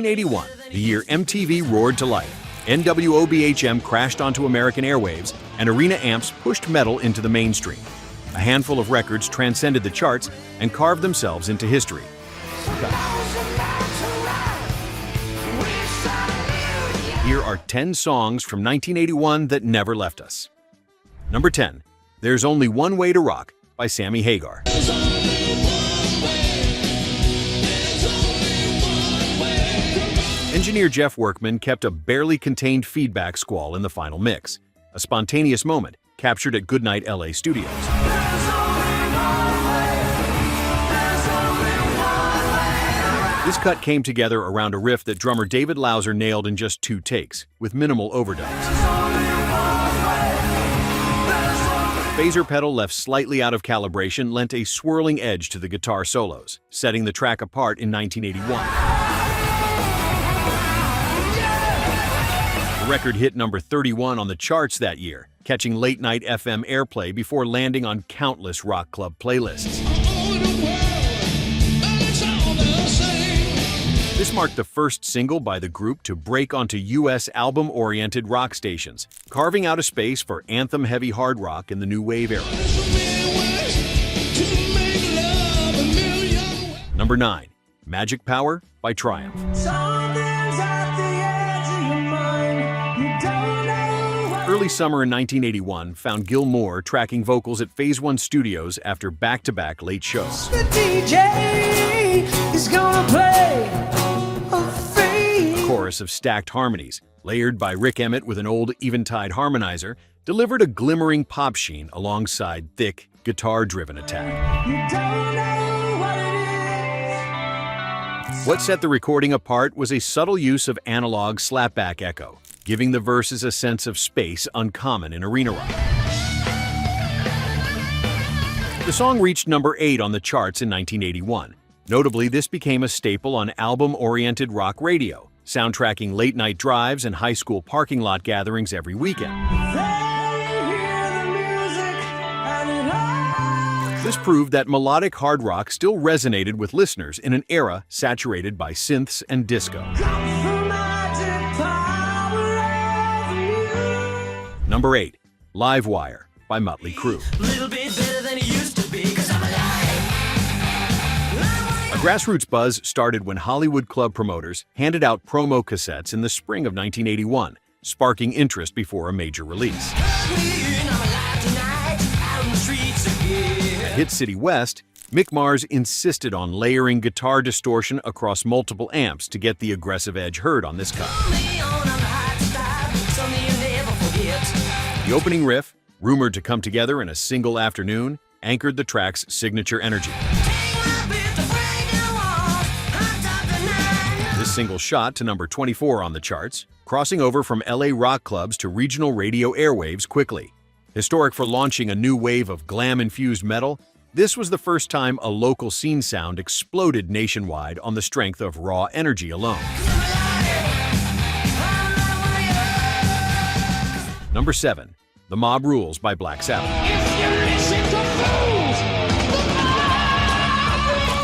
1981, the year MTV roared to life, NWOBHM crashed onto American airwaves, and arena amps pushed metal into the mainstream. A handful of records transcended the charts and carved themselves into history. Here are 10 songs from 1981 that never left us. Number 10, There's Only One Way to Rock by Sammy Hagar. Engineer Jeff Workman kept a barely contained feedback squall in the final mix, a spontaneous moment captured at Goodnight LA Studios. This cut came together around a riff that drummer David Lauser nailed in just 2 takes, with minimal overdubs. The phaser pedal left slightly out of calibration lent a swirling edge to the guitar solos, setting the track apart in 1981. The record hit number 31 on the charts that year, catching late-night FM airplay before landing on countless rock club playlists. This marked the first single by the group to break onto U.S. album-oriented rock stations, carving out a space for anthem-heavy hard rock in the new wave era. Number 9, Magic Power by Triumph. Early summer in 1981 found Gil Moore tracking vocals at Phase One Studios after back-to-back late shows. The DJ is gonna play A chorus of stacked harmonies, layered by Rick Emmett with an old Eventide harmonizer, delivered a glimmering pop sheen alongside thick, guitar-driven attack. You don't know what it is. What set the recording apart was a subtle use of analog slapback echo, giving the verses a sense of space uncommon in arena rock. The song reached number 8 on the charts in 1981. Notably, this became a staple on album-oriented rock radio, soundtracking late-night drives and high school parking lot gatherings every weekend. This proved that melodic hard rock still resonated with listeners in an era saturated by synths and disco. Number 8, Live Wire by Mötley Crüe. A grassroots buzz started when Hollywood club promoters handed out promo cassettes in the spring of 1981, sparking interest before a major release. At Hit City West, Mick Mars insisted on layering guitar distortion across multiple amps to get the aggressive edge heard on this cut. The opening riff, rumored to come together in a single afternoon, anchored the track's signature energy. This single shot to number 24 on the charts, crossing over from LA rock clubs to regional radio airwaves quickly. Historic for launching a new wave of glam-infused metal, this was the first time a local scene sound exploded nationwide on the strength of raw energy alone. Number 7, The Mob Rules by Black Sabbath.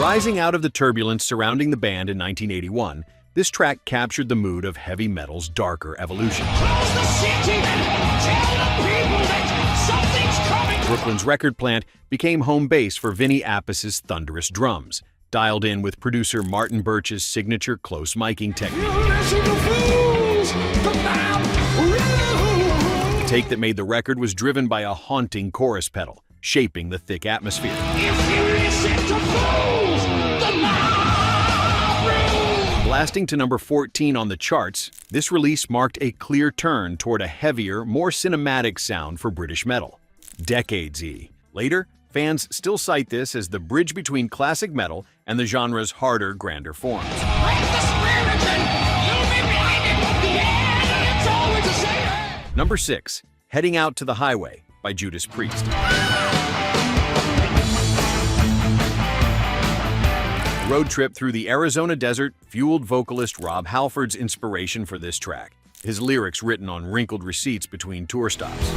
Rising out of the turbulence surrounding the band in 1981, this track captured the mood of heavy metal's darker evolution. Brooklyn's record plant became home base for Vinny Appice's thunderous drums, dialed in with producer Martin Birch's signature close miking technique. The take that made the record was driven by a haunting chorus pedal, shaping the thick atmosphere. Blasting to number 14 on the charts, this release marked a clear turn toward a heavier, more cinematic sound for British metal. Decades-y. Later, fans still cite this as the bridge between classic metal and the genre's harder, grander forms. Number 6, Heading Out to the Highway by Judas Priest. The road trip through the Arizona desert fueled vocalist Rob Halford's inspiration for this track, his lyrics written on wrinkled receipts between tour stops.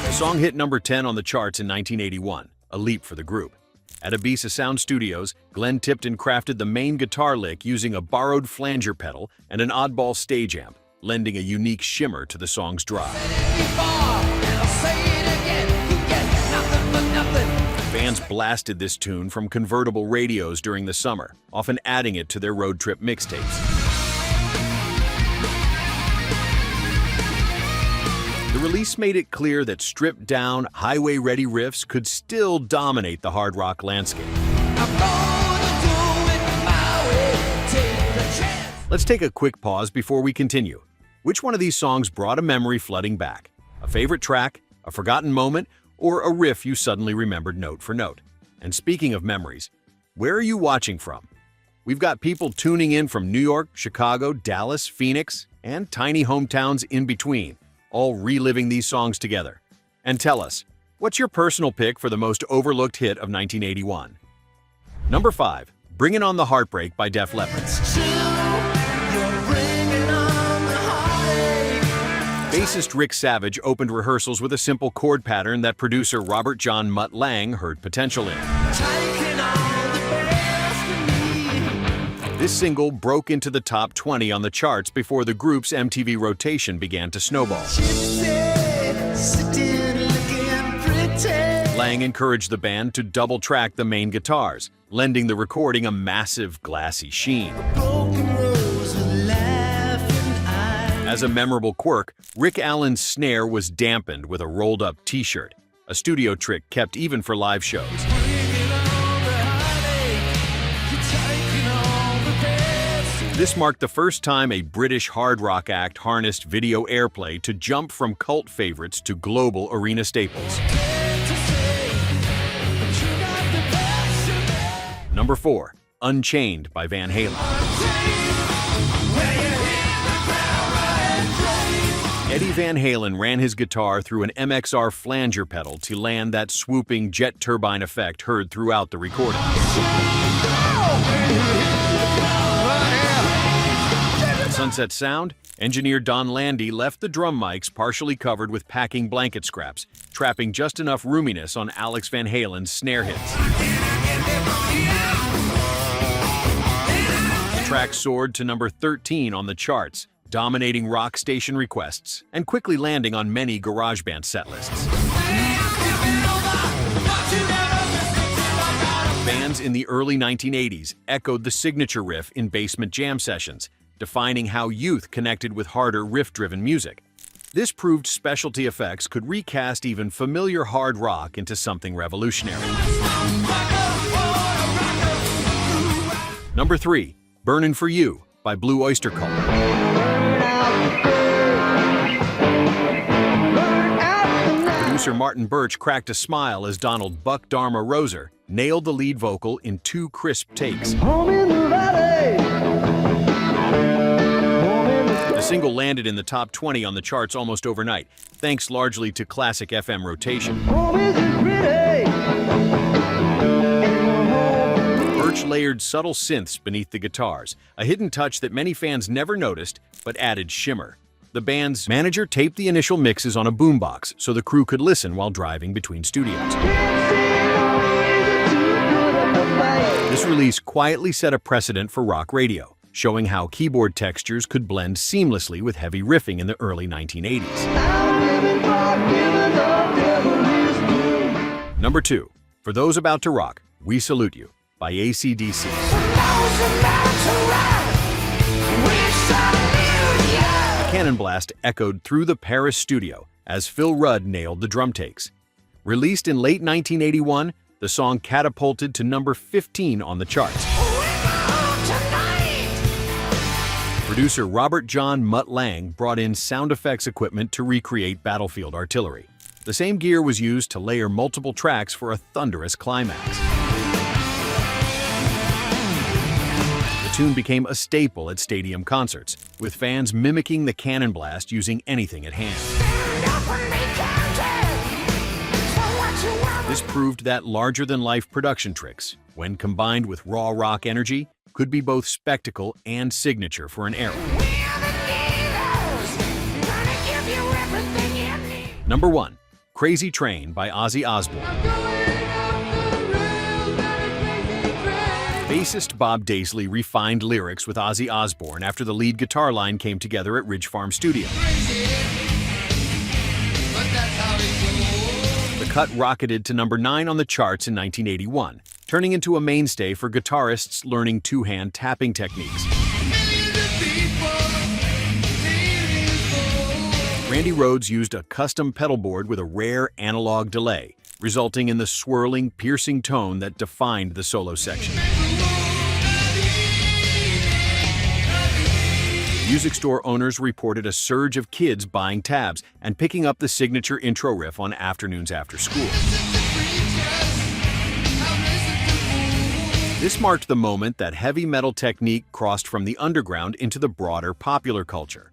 The song hit number 10 on the charts in 1981, a leap for the group. At Ibiza Sound Studios, Glenn Tipton crafted the main guitar lick using a borrowed flanger pedal and an oddball stage amp, lending a unique shimmer to the song's drive. Fans blasted this tune from convertible radios during the summer, often adding it to their road trip mixtapes. The release made it clear that stripped-down, highway-ready riffs could still dominate the hard rock landscape. Let's take a quick pause before we continue. Which one of these songs brought a memory flooding back? A favorite track, a forgotten moment, or a riff you suddenly remembered note for note? And speaking of memories, where are you watching from? We've got people tuning in from New York, Chicago, Dallas, Phoenix, and tiny hometowns in between, all reliving these songs together. And tell us, what's your personal pick for the most overlooked hit of 1981? Number 5, Bringin' on the Heartbreak by Def Leppard. Bassist Rick Savage opened rehearsals with a simple chord pattern that producer Robert John Mutt Lange heard potential in. This single broke into the top 20 on the charts before the group's MTV rotation began to snowball. Lange encouraged the band to double-track the main guitars, lending the recording a massive glassy sheen. As a memorable quirk, Rick Allen's snare was dampened with a rolled-up t-shirt, a studio trick kept even for live shows. This marked the first time a British hard rock act harnessed video airplay to jump from cult favorites to global arena staples. Number 4, Unchained by Van Halen. Eddie Van Halen ran his guitar through an MXR flanger pedal to land that swooping jet turbine effect heard throughout the recording. Sunset Sound, engineer Don Landy left the drum mics partially covered with packing blanket scraps, trapping just enough roominess on Alex Van Halen's snare hits. The track soared to number 13 on the charts, dominating rock station requests and quickly landing on many GarageBand setlists. Bands in the early 1980s echoed the signature riff in basement jam sessions, defining how youth connected with harder riff-driven music. This proved specialty effects could recast even familiar hard rock into something revolutionary. Number 3, Burnin' For You by Blue Öyster Cult. Producer Martin Birch cracked a smile as Donald "Buck Dharma" Roser nailed the lead vocal in 2 crisp takes. The single landed in the top 20 on the charts almost overnight, thanks largely to classic FM rotation. Birch layered subtle synths beneath the guitars, a hidden touch that many fans never noticed but added shimmer. The band's manager taped the initial mixes on a boombox so the crew could listen while driving between studios. This release quietly set a precedent for rock radio, showing how keyboard textures could blend seamlessly with heavy riffing in the early 1980s. Number 2, For Those About to Rock, We Salute You by AC/DC. A cannon blast echoed through the Paris studio as Phil Rudd nailed the drum takes. Released in late 1981, the song catapulted to number 15 on the charts. Producer Robert John Mutt Lange brought in sound effects equipment to recreate battlefield artillery. The same gear was used to layer multiple tracks for a thunderous climax. The tune became a staple at stadium concerts, with fans mimicking the cannon blast using anything at hand. This proved that larger-than-life production tricks, when combined with raw rock energy, could be both spectacle and signature for an era. Number 1, Crazy Train by Ozzy Osbourne. Bassist Bob Daisley refined lyrics with Ozzy Osbourne after the lead guitar line came together at Ridge Farm Studio. The cut rocketed to number 9 on the charts in 1981, turning into a mainstay for guitarists learning two-hand tapping techniques. Randy Rhoads used a custom pedal board with a rare analog delay, resulting in the swirling, piercing tone that defined the solo section. Music store owners reported a surge of kids buying tabs and picking up the signature intro riff on afternoons after school. This marked the moment that heavy metal technique crossed from the underground into the broader popular culture.